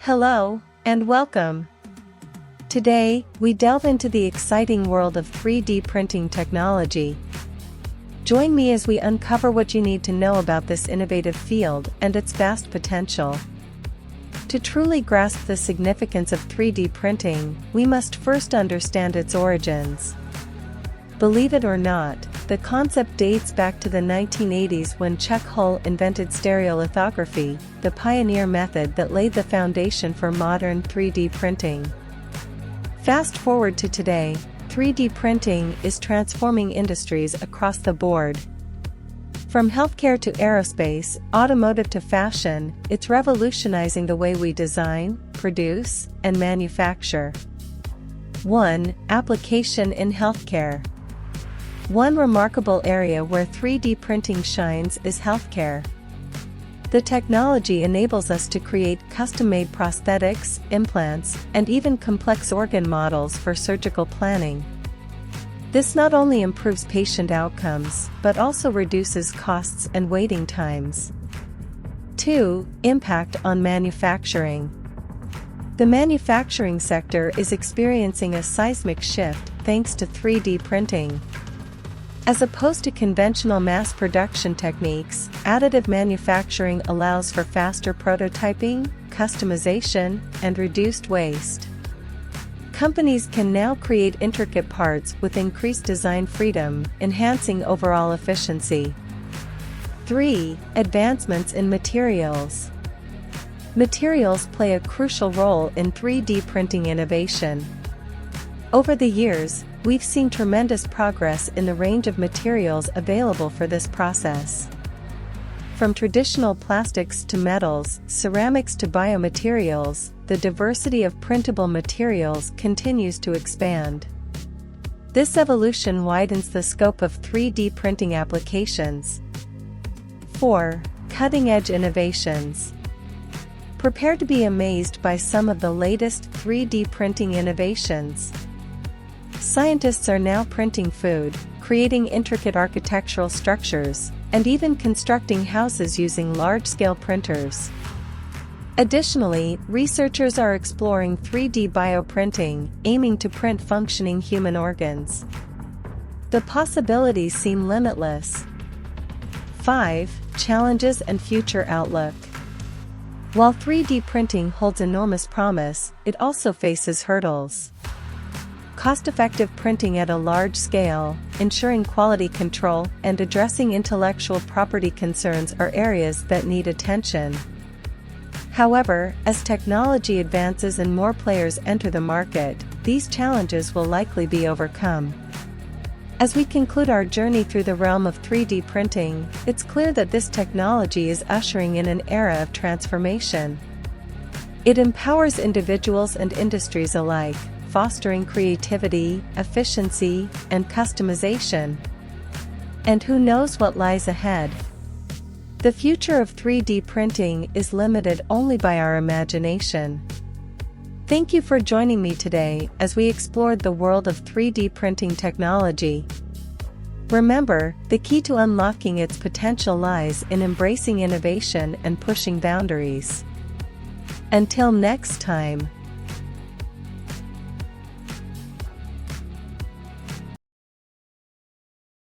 Hello, and welcome. Today, we delve into the exciting world of 3D printing technology. Join me as we uncover what you need to know about this innovative field and its vast potential. To truly grasp the significance of 3D printing, we must first understand its origins. Believe it or not, the concept dates back to the 1980s when Chuck Hull invented stereolithography, the pioneer method that laid the foundation for modern 3D printing. Fast forward to today, 3D printing is transforming industries across the board. From healthcare to aerospace, automotive to fashion, it's revolutionizing the way we design, produce, and manufacture. 1. Application in healthcare. One remarkable area where 3D printing shines is healthcare. The technology enables us to create custom-made prosthetics, implants, and even complex organ models for surgical planning. This not only improves patient outcomes, but also reduces costs and waiting times. 2. Impact on manufacturing. The manufacturing sector is experiencing a seismic shift thanks to 3D printing. As opposed to conventional mass production techniques, additive manufacturing allows for faster prototyping, customization, and reduced waste. Companies can now create intricate parts with increased design freedom, enhancing overall efficiency. 3. Advancements in materials. Materials play a crucial role in 3D printing innovation. Over the years, we've seen tremendous progress in the range of materials available for this process. From traditional plastics to metals, ceramics to biomaterials, the diversity of printable materials continues to expand. This evolution widens the scope of 3D printing applications. 4. Cutting-edge innovations. Prepare to be amazed by some of the latest 3D printing innovations. Scientists are now printing food, creating intricate architectural structures, and even constructing houses using large-scale printers. Additionally, researchers are exploring 3D bioprinting, aiming to print functioning human organs. The possibilities seem limitless. 5. Challenges and future outlook. While 3D printing holds enormous promise, it also faces hurdles. Cost-effective printing at a large scale, ensuring quality control, and addressing intellectual property concerns are areas that need attention. However, as technology advances and more players enter the market, these challenges will likely be overcome. As we conclude our journey through the realm of 3D printing, it's clear that this technology is ushering in an era of transformation. It empowers individuals and industries alike, fostering creativity, efficiency, and customization. And who knows what lies ahead? The future of 3D printing is limited only by our imagination. Thank you for joining me today as we explored the world of 3D printing technology. Remember, the key to unlocking its potential lies in embracing innovation and pushing boundaries. Until next time.